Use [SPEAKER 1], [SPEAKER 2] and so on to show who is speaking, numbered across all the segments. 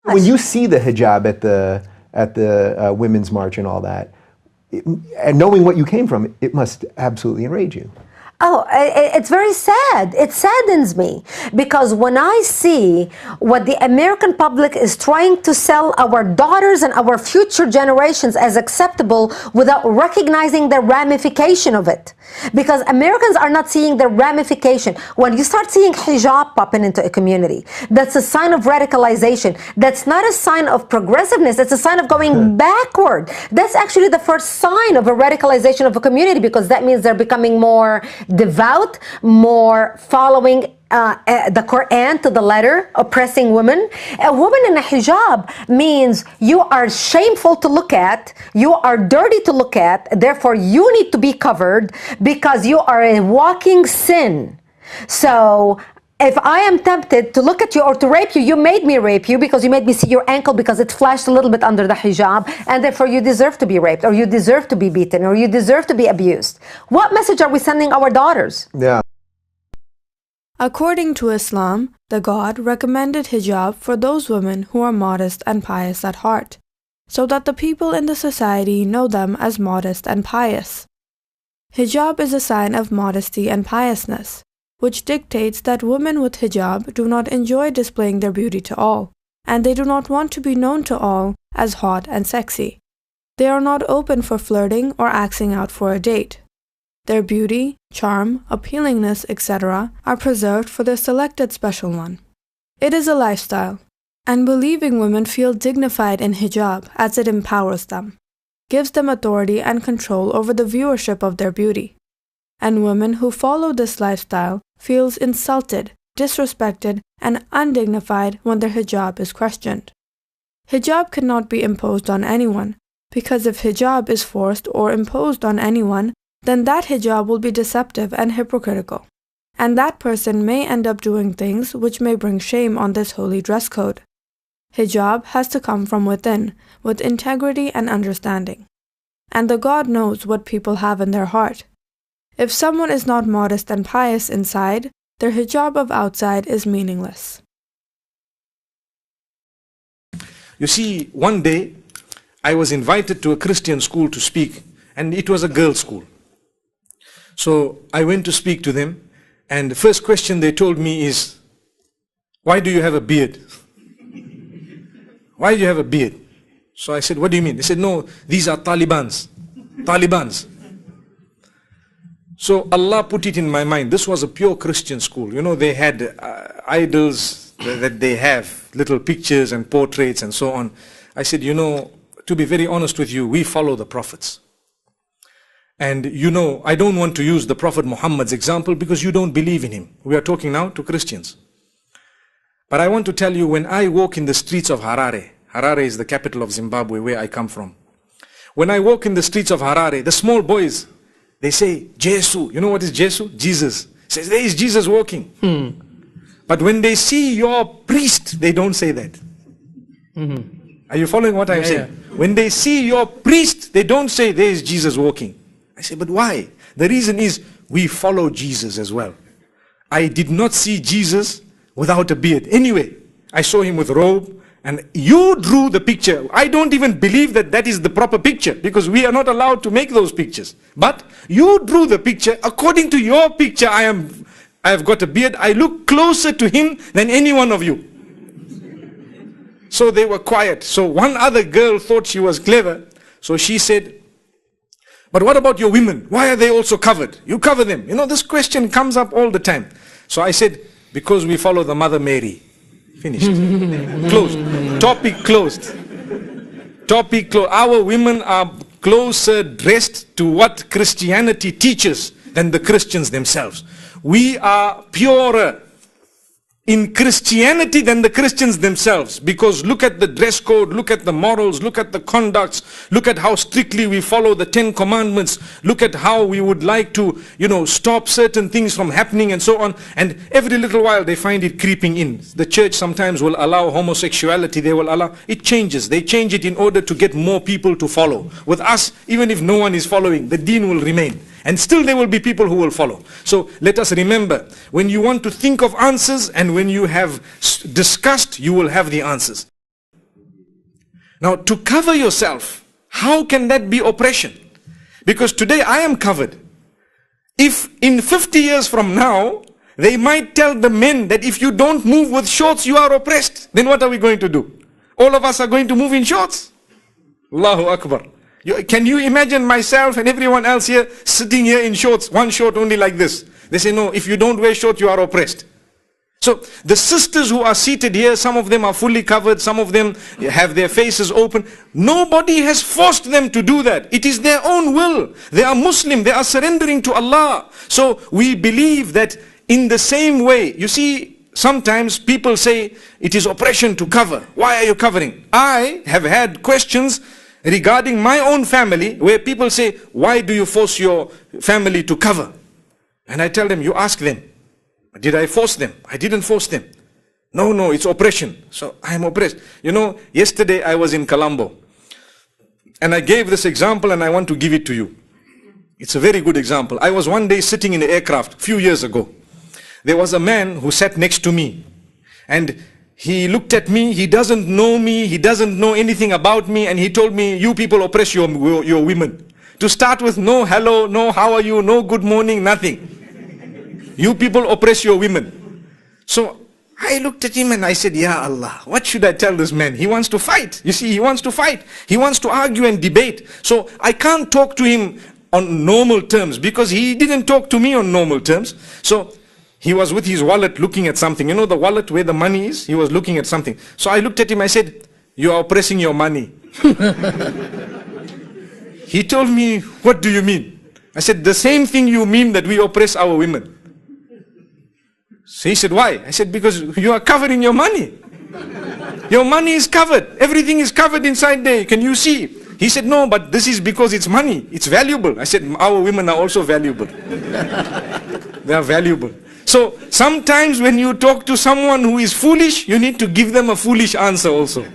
[SPEAKER 1] When you see the hijab at the Women's March and all that, and knowing what you came from, it must absolutely enrage you.
[SPEAKER 2] Oh, it's very sad. It saddens me because when I see what the American public is trying to sell our daughters and our future generations as acceptable without recognizing the ramification of it. Because Americans are not seeing the ramification. When you start seeing hijab popping into a community, that's a sign of radicalization. That's not a sign of progressiveness. It's a sign of going backward. That's actually the first sign of a radicalization of a community, because that means they're becoming more devout, more following the Quran to the letter, oppressing women. A woman in a hijab means you are shameful to look at, you are dirty to look at, therefore you need to be covered because you are a walking sin. So if I am tempted to look at you or to rape you, you made me rape you because you made me see your ankle because it flashed a little bit under the hijab, and therefore you deserve to be raped, or you deserve to be beaten, or you deserve to be abused. What message are we sending our daughters?
[SPEAKER 1] Yeah.
[SPEAKER 3] According to Islam, the God recommended hijab for those women who are modest and pious at heart, so that the people in the society know them as modest and pious. Hijab is a sign of modesty and piousness, which dictates that women with hijab do not enjoy displaying their beauty to all, and they do not want to be known to all as hot and sexy. They are not open for flirting or asking out for a date. Their beauty, charm, appealingness, etc. are preserved for their selected special one. It is a lifestyle, and believing women feel dignified in hijab as it empowers them, gives them authority and control over the viewership of their beauty. And women who follow this lifestyle feels insulted, disrespected, and undignified when their hijab is questioned. Hijab cannot be imposed on anyone, because if hijab is forced or imposed on anyone, then that hijab will be deceptive and hypocritical, and that person may end up doing things which may bring shame on this holy dress code. Hijab has to come from within, with integrity and understanding. And the God knows what people have in their heart. If someone is not modest and pious inside, their hijab of outside is meaningless.
[SPEAKER 4] You see, one day I was invited to a Christian school to speak, and it was a girls' school. So I went to speak to them, and the first question they told me is, "Why do you have a beard? Why do you have a beard?" So I said, "What do you mean?" They said, "No, these are Talibans." So Allah put it in my mind. This was a pure Christian school. You know, they had idols that they have, little pictures and portraits and so on. I said, you know, to be very honest with you, we follow the prophets. And you know, I don't want to use the Prophet Muhammad's example because you don't believe in him. We are talking now to Christians. But I want to tell you, when I walk in the streets of Harare, Harare is the capital of Zimbabwe, where I come from. When I walk in the streets of Harare, the small boys, they say, "Jesu." You know what is Jesu? Jesus. Says, "There is Jesus walking." But when they see your priest, they don't say that. Are you following what I'm saying? When they see your priest, they don't say, "There is Jesus walking." I say, but why? The reason is, we follow Jesus as well. I did not see Jesus without a beard. Anyway, I saw him with robe, and you drew the picture. I don't even believe that that is the proper picture, because we are not allowed to make those pictures. But you drew the picture. According to your picture, I have got a beard. I look closer to him than any one of you. So they were quiet. So one other girl thought she was clever. So she said, "But what about your women? Why are they also covered? You cover them." You know, this question comes up all the time. So I said, "Because we follow the Mother Mary." Finished. Closed. Topic closed. Topic closed. Our women are closer dressed to what Christianity teaches than the Christians themselves. We are purer in Christianity than the Christians themselves, because look at the dress code, look at the morals, look at the conducts, look at how strictly we follow the 10 commandments, look at how we would like to, you know, stop certain things from happening and so on. And every little while they find it creeping in. The church sometimes will allow homosexuality, they will allow, it changes. They change it in order to get more people to follow. With us, even if no one is following, the deen will remain. And still there will be people who will follow. So let us remember, when you want to think of answers and when you have discussed, you will have the answers. Now, to cover yourself, how can that be oppression? Because today I am covered. If in 50 years from now, they might tell the men that if you don't move with shorts, you are oppressed. Then what are we going to do? All of us are going to move in shorts. Allahu Akbar. Can you imagine myself and everyone else here sitting here in shorts, one short only like this? They say, no, if you don't wear shorts, you are oppressed. So the sisters who are seated here, some of them are fully covered, some of them have their faces open. Nobody has forced them to do that. It is their own will. They are Muslim, they are surrendering to Allah. So we believe that in the same way, you see, sometimes people say it is oppression to cover. Why are you covering? I have had questions regarding my own family where people say, why do you force your family to cover? And I tell them, you ask them. Did I force them? I didn't force them. No, it's oppression. So I am oppressed. You know, yesterday I was in Colombo. And I gave this example and I want to give it to you. It's a very good example. I was one day sitting in the aircraft a few years ago. There was a man who sat next to me. And he looked at me. He doesn't know me. He doesn't know anything about me. And he told me, you people oppress your women. To start with, no hello, no how are you, no good morning, nothing. You people oppress your women. So I looked at him and I said, Ya Allah, what should I tell this man? He wants to fight. You see, he wants to fight. He wants to argue and debate. So I can't talk to him on normal terms because he didn't talk to me on normal terms. So he was with his wallet looking at something. You know the wallet where the money is? He was looking at something. So I looked at him, I said, you are oppressing your money. He told me, what do you mean? I said, the same thing you mean that we oppress our women. So he said, why? I said, because you are covering your money. Your money is covered. Everything is covered inside there. Can you see? He said, no, but this is because it's money. It's valuable. I said, our women are also valuable. They are valuable. So sometimes when you talk to someone who is foolish, you need to give them a foolish answer also.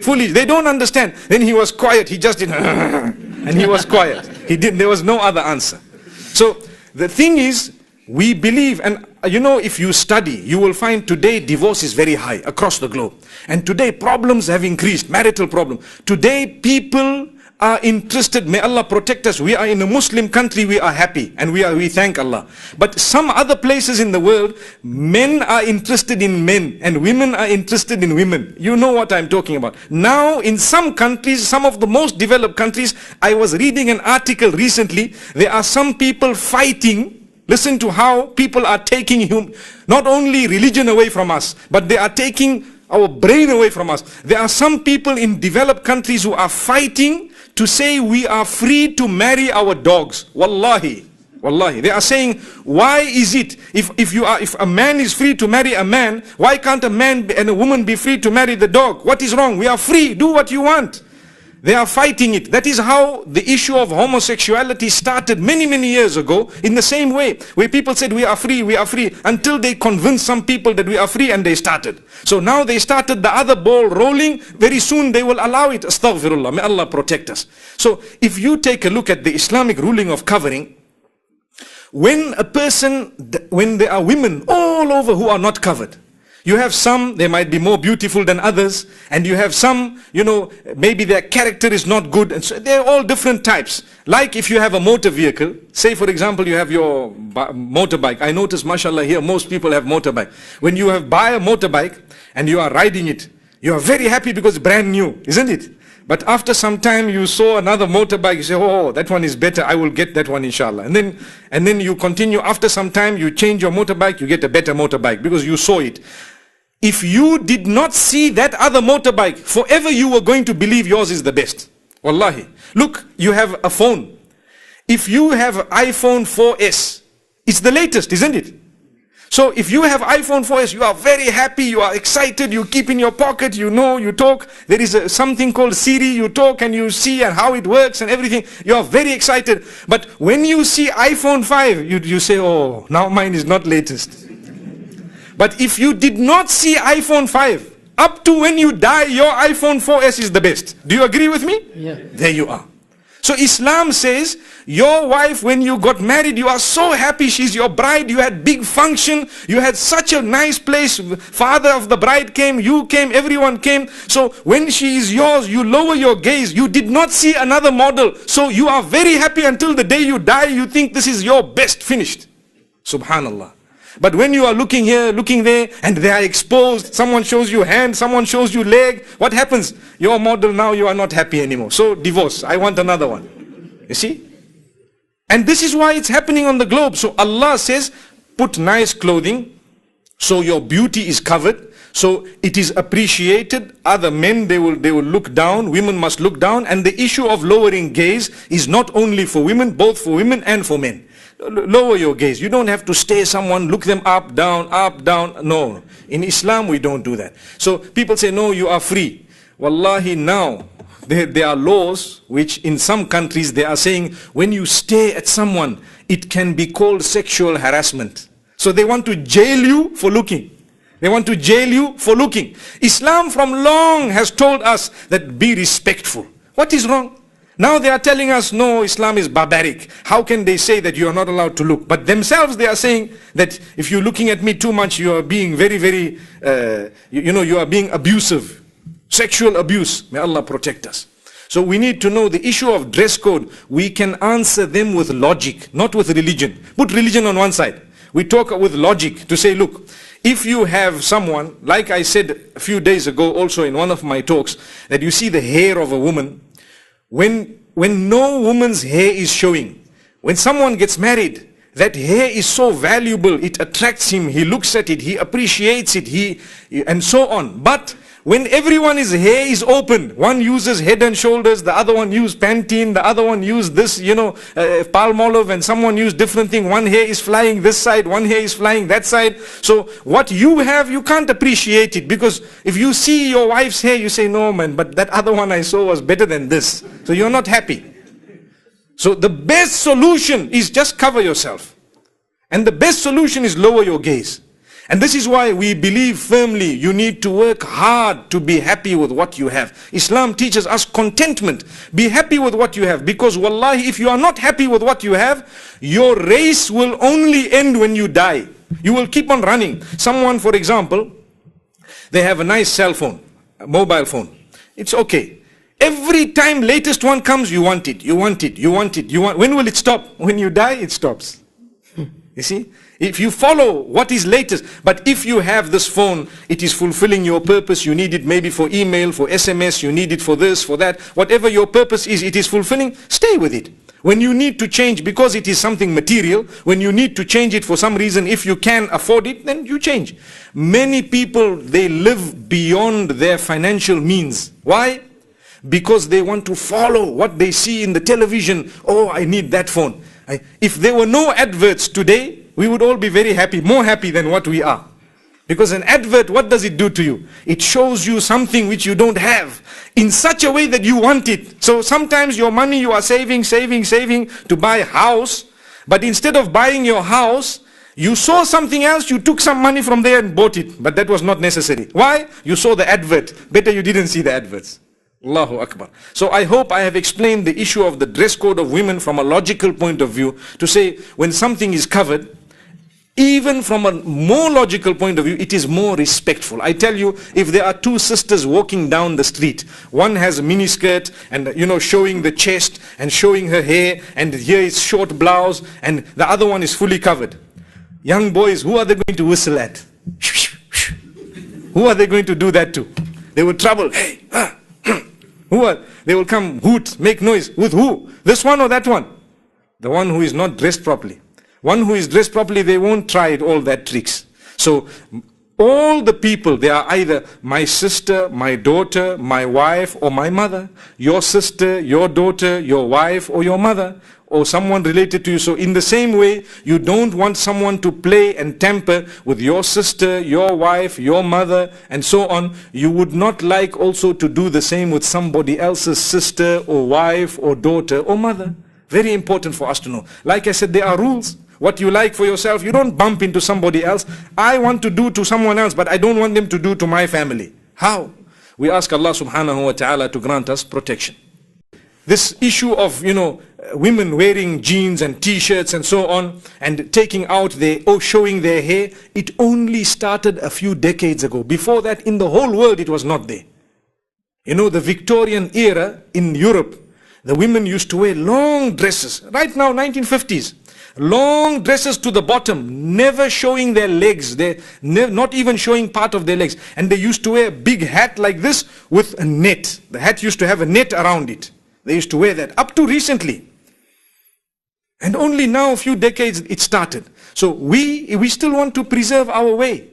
[SPEAKER 4] Foolish. They don't understand. Then he was quiet. He just did, and he was quiet. There was no other answer. So the thing is, we believe, and you know, if you study, you will find today divorce is very high across the globe. And today problems have increased, marital problem. Today people are interested, may Allah protect us. We are in a Muslim country, we are happy and we thank Allah. But some other places in the world, men are interested in men and women are interested in women. You know what I'm talking about. Now in some countries, some of the most developed countries, I was reading an article recently, there are some people fighting. Listen to how people are taking not only religion away from us, but they are taking our brain away from us. There are some people in developed countries who are fighting to say we are free to marry our dogs. Wallahi. Wallahi. They are saying, why is it, if a man is free to marry a man, why can't a man and a woman be free to marry the dog? What is wrong? We are free. Do what you want. They are fighting it. That is how the issue of homosexuality started many, many years ago, in the same way, where people said we are free, until they convinced some people that we are free and they started. So now they started the other ball rolling, very soon they will allow it. Astaghfirullah, may Allah protect us. So if you take a look at the Islamic ruling of covering, when there are women all over who are not covered, you have some, they might be more beautiful than others, and you have some, you know, maybe their character is not good, and so they're all different types. Like if you have a motor vehicle, say for example you have your motorbike. I notice, mashallah, here most people have motorbike. When you buy a motorbike and you are riding it, you are very happy because it's brand new, isn't it? But after some time you saw another motorbike, you say, oh, that one is better, I will get that one inshallah. And then you continue, after some time you change your motorbike, you get a better motorbike because you saw it. If you did not see that other motorbike, forever you were going to believe yours is the best. Wallahi. Look, you have a phone. If you have iPhone 4S, it's the latest, isn't it? So if you have iPhone 4S, you are very happy, you are excited, you keep in your pocket, you know, you talk. There is something called Siri, you talk and you see and how it works and everything. You are very excited. But when you see iPhone 5, you say, oh, now mine is not latest. But if you did not see iPhone 5, up to when you die, your iPhone 4S is the best. Do you agree with me?
[SPEAKER 5] Yeah.
[SPEAKER 4] There you are. So Islam says, your wife, when you got married, you are so happy, she's your bride, you had big function, you had such a nice place, father of the bride came, you came, everyone came. So when she is yours, you lower your gaze, you did not see another model. So you are very happy until the day you die, you think this is your best, finished. Subhanallah. But when you are looking here, looking there, and they are exposed, someone shows you hand, someone shows you leg, what happens? Your model, now you are not happy anymore. So divorce, I want another one. You see? And this is why it's happening on the globe. So Allah says, put nice clothing, so your beauty is covered, so it is appreciated. Other men, they will look down, women must look down, and the issue of lowering gaze is not only for women, both for women and for men. Lower your gaze. You don't have to stare someone, look them up, down, up, down. No. In Islam, we don't do that. So people say, no, you are free. Wallahi, now, there are laws which in some countries they are saying, when you stare at someone, it can be called sexual harassment. So they want to jail you for looking. They want to jail you for looking. Islam from long has told us that be respectful. What is wrong? Now they are telling us, no, Islam is barbaric. How can they say that you are not allowed to look? But themselves they are saying that if you're looking at me too much, you are being very, very, you are being abusive. Sexual abuse. May Allah protect us. So we need to know the issue of dress code. We can answer them with logic, not with religion. Put religion on one side. We talk with logic to say, look, if you have someone, like I said a few days ago also in one of my talks, that you see the hair of a woman, when no woman's hair is showing, when someone gets married, that hair is so valuable, it attracts him, he looks at it, he appreciates it, and so on. But when everyone's hair is open, one uses Head and Shoulders, the other one uses Pantene, the other one uses this, Palmolive, and someone uses different thing. One hair is flying this side, one hair is flying that side. So what you have, you can't appreciate it, because if you see your wife's hair, you say, no man, but that other one I saw was better than this. So you're not happy. So the best solution is just cover yourself. And the best solution is lower your gaze. And this is why we believe firmly you need to work hard to be happy with what you have. Islam teaches us contentment. Be happy with what you have. Because wallahi, if you are not happy with what you have, your race will only end when you die. You will keep on running. Someone, for example, they have a nice cell phone, a mobile phone. It's okay. Every time latest one comes, you want it, you want it, you want it, you want. When will it stop? When you die, it stops. You see? If you follow what is latest, but if you have this phone, it is fulfilling your purpose, you need it maybe for email, for SMS, you need it for this, for that, whatever your purpose is, it is fulfilling, stay with it. When you need to change, because it is something material, when you need to change it for some reason, if you can afford it, then you change. Many people, they live beyond their financial means. Why? Because they want to follow what they see in the television. Oh, I need that phone. If there were no adverts today, we would all be very happy, more happy than what we are. Because an advert, what does it do to you? It shows you something which you don't have in such a way that you want it. So sometimes your money you are saving to buy a house, but instead of buying your house, you saw something else, you took some money from there and bought it, but that was not necessary. Why? You saw the advert. Better you didn't see the adverts. Allahu Akbar. So I hope I have explained the issue of the dress code of women from a logical point of view, to say when something is covered, even from a more logical point of view, it is more respectful. I tell you, if there are two sisters walking down the street, one has a miniskirt and showing the chest and showing her hair, and here is short blouse, and the other one is fully covered. Young boys, who are they going to whistle at? Who are they going to do that to? They will trouble. Hey, they will come, hoot, make noise. With who? This one or that one? The one who is not dressed properly. One who is dressed properly, they won't try it, all that tricks. So all the people, they are either my sister, my daughter, my wife, or my mother. Your sister, your daughter, your wife, or your mother, or someone related to you. So in the same way, you don't want someone to play and tamper with your sister, your wife, your mother, and so on. You would not like also to do the same with somebody else's sister, or wife, or daughter, or mother. Very important for us to know. Like I said, there are rules. What you like for yourself, you don't bump into somebody else. I want to do to someone else, but I don't want them to do to my family. How? We ask Allah subhanahu wa ta'ala to grant us protection. This issue of, women wearing jeans and t-shirts and so on, and taking out showing their hair, it only started a few decades ago. Before that, in the whole world, it was not there. The Victorian era in Europe, the women used to wear long dresses. Right now, 1950s. Long dresses to the bottom, never showing their legs. They're not even showing part of their legs. And they used to wear a big hat like this with a net. The hat used to have a net around it. They used to wear that up to recently. And only now, a few decades, it started. So we still want to preserve our way.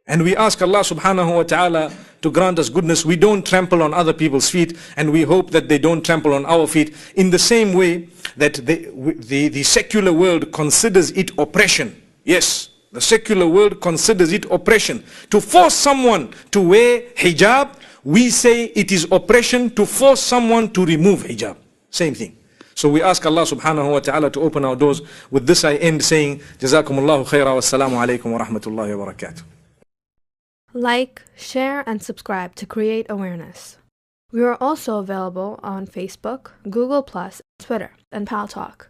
[SPEAKER 4] And we ask Allah subhanahu wa ta'ala to grant us goodness. We don't trample on other people's feet, and we hope that they don't trample on our feet in the same way that the secular world considers it oppression. Yes, the secular world considers it oppression. To force someone to wear hijab, we say it is oppression to force someone to remove hijab. Same thing. So we ask Allah subhanahu wa ta'ala to open our doors. With this I end saying, Jazakumullahu khaira wa assalamu alaikum wa rahmatullahi wa barakatuh.
[SPEAKER 3] Like, share, and subscribe to create awareness. We are also available on Facebook, Google+, Twitter, and Pal Talk.